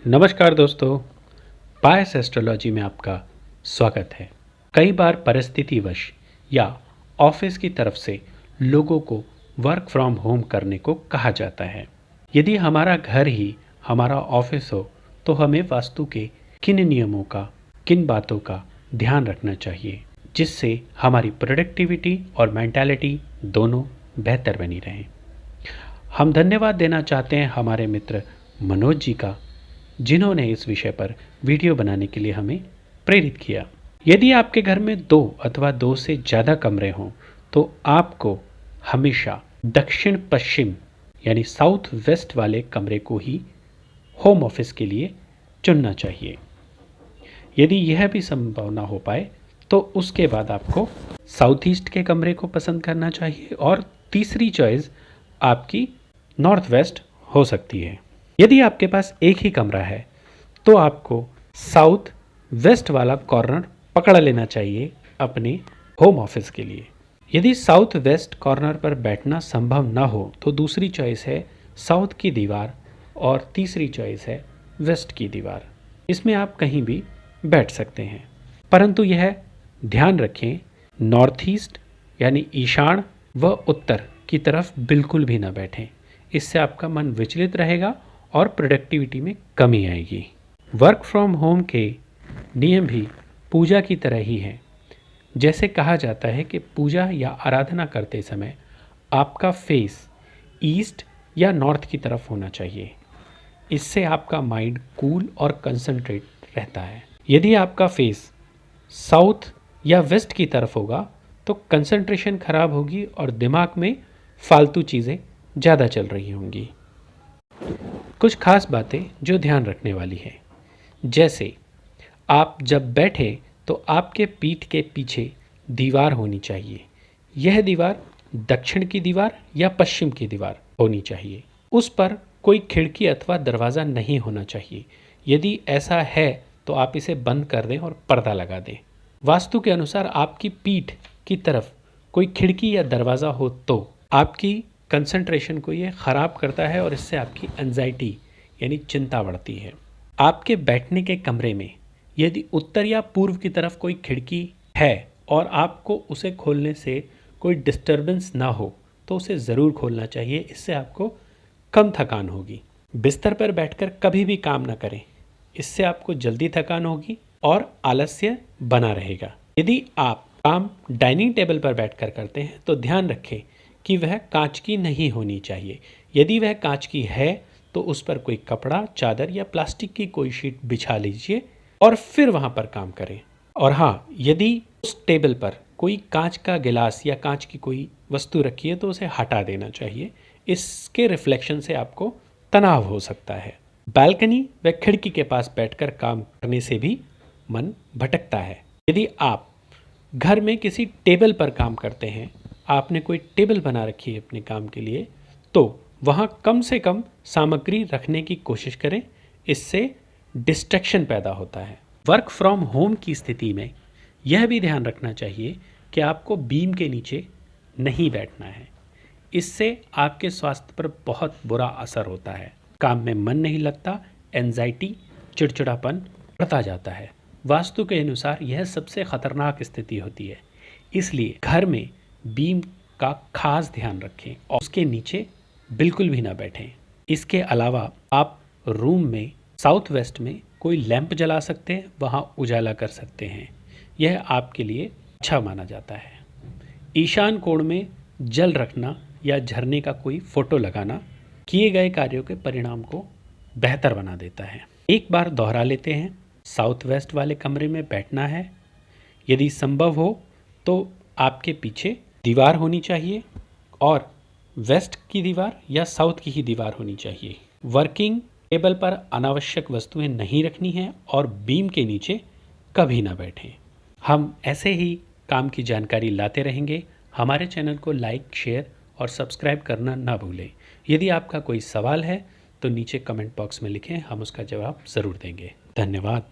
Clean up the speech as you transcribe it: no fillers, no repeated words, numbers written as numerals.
नमस्कार दोस्तों, पायस एस्ट्रोलॉजी में आपका स्वागत है। कई बार परिस्थितिवश या ऑफिस की तरफ से लोगों को वर्क फ्रॉम होम करने को कहा जाता है। यदि हमारा घर ही हमारा ऑफिस हो तो हमें वास्तु के किन नियमों का, किन बातों का ध्यान रखना चाहिए जिससे हमारी प्रोडक्टिविटी और मेंटालिटी दोनों बेहतर बनी रहें। हम धन्यवाद देना चाहते हैं हमारे मित्र मनोज जी का, जिन्होंने इस विषय पर वीडियो बनाने के लिए हमें प्रेरित किया। यदि आपके घर में 2 अथवा 2 से ज़्यादा कमरे हों तो आपको हमेशा दक्षिण पश्चिम यानी साउथ वेस्ट वाले कमरे को ही होम ऑफिस के लिए चुनना चाहिए। यदि यह भी संभव ना हो पाए तो उसके बाद आपको साउथ ईस्ट के कमरे को पसंद करना चाहिए और तीसरी चॉइस आपकी नॉर्थ वेस्ट हो सकती है। यदि आपके पास एक ही कमरा है तो आपको साउथ वेस्ट वाला कॉर्नर पकड़ लेना चाहिए अपने होम ऑफिस के लिए। यदि साउथ वेस्ट कॉर्नर पर बैठना संभव ना हो तो दूसरी चॉइस है साउथ की दीवार और तीसरी चॉइस है वेस्ट की दीवार। इसमें आप कहीं भी बैठ सकते हैं, परंतु यह ध्यान रखें नॉर्थ ईस्ट यानी ईशान व उत्तर की तरफ बिल्कुल भी ना बैठें। इससे आपका मन विचलित रहेगा और प्रोडक्टिविटी में कमी आएगी। वर्क फ्रॉम होम के नियम भी पूजा की तरह ही हैं। जैसे कहा जाता है कि पूजा या आराधना करते समय आपका फेस ईस्ट या नॉर्थ की तरफ होना चाहिए। इससे आपका माइंड कूल और कंसंट्रेट रहता है। यदि आपका फेस साउथ या वेस्ट की तरफ होगा तो कंसंट्रेशन खराब होगी और दिमाग में फालतू चीज़ें ज़्यादा चल रही होंगी। कुछ खास बातें जो ध्यान रखने वाली है, जैसे आप जब बैठे तो आपके पीठ के पीछे दीवार होनी चाहिए। यह दीवार दक्षिण की दीवार या पश्चिम की दीवार होनी चाहिए। उस पर कोई खिड़की अथवा दरवाज़ा नहीं होना चाहिए। यदि ऐसा है तो आप इसे बंद कर दें और पर्दा लगा दें। वास्तु के अनुसार आपकी पीठ की तरफ कोई खिड़की या दरवाज़ा हो तो आपकी कंसंट्रेशन को ये ख़राब करता है और इससे आपकी एंजाइटी यानी चिंता बढ़ती है। आपके बैठने के कमरे में यदि उत्तर या पूर्व की तरफ कोई खिड़की है और आपको उसे खोलने से कोई डिस्टर्बेंस ना हो तो उसे ज़रूर खोलना चाहिए। इससे आपको कम थकान होगी। बिस्तर पर बैठकर कभी भी काम ना करें, इससे आपको जल्दी थकान होगी और आलस्य बना रहेगा। यदि आप काम डाइनिंग टेबल पर बैठकर करते हैं तो ध्यान रखें कि वह कांच की नहीं होनी चाहिए। यदि वह कांच की है तो उस पर कोई कपड़ा, चादर या प्लास्टिक की कोई शीट बिछा लीजिए और फिर वहाँ पर काम करें। और हाँ, यदि उस टेबल पर कोई कांच का गिलास या कांच की कोई वस्तु रखी है तो उसे हटा देना चाहिए। इसके रिफ्लेक्शन से आपको तनाव हो सकता है। बालकनी व खिड़की के पास बैठकर काम करने से भी मन भटकता है। यदि आप घर में किसी टेबल पर काम करते हैं, आपने कोई टेबल बना रखी है अपने काम के लिए, तो वहाँ कम से कम सामग्री रखने की कोशिश करें। इससे डिस्ट्रैक्शन पैदा होता है। वर्क फ्रॉम होम की स्थिति में यह भी ध्यान रखना चाहिए कि आपको बीम के नीचे नहीं बैठना है। इससे आपके स्वास्थ्य पर बहुत बुरा असर होता है। काम में मन नहीं लगता, एंजाइटी, चिड़चिड़ापन बढ़ता जाता है। वास्तु के अनुसार यह सबसे खतरनाक स्थिति होती है। इसलिए घर में बीम का खास ध्यान रखें और उसके नीचे बिल्कुल भी ना बैठें। इसके अलावा आप रूम में साउथ वेस्ट में कोई लैंप जला सकते हैं, वहाँ उजाला कर सकते हैं। यह आपके लिए अच्छा माना जाता है। ईशान कोण में जल रखना या झरने का कोई फोटो लगाना किए गए कार्यों के परिणाम को बेहतर बना देता है। एक बार दोहरा लेते हैं, साउथ वेस्ट वाले कमरे में बैठना है। यदि संभव हो तो आपके पीछे दीवार होनी चाहिए और वेस्ट की दीवार या साउथ की ही दीवार होनी चाहिए। वर्किंग टेबल पर अनावश्यक वस्तुएं नहीं रखनी हैं और बीम के नीचे कभी ना बैठें। हम ऐसे ही काम की जानकारी लाते रहेंगे। हमारे चैनल को लाइक, शेयर और सब्सक्राइब करना ना भूलें। यदि आपका कोई सवाल है तो नीचे कमेंट बॉक्स में लिखें, हम उसका जवाब ज़रूर देंगे। धन्यवाद।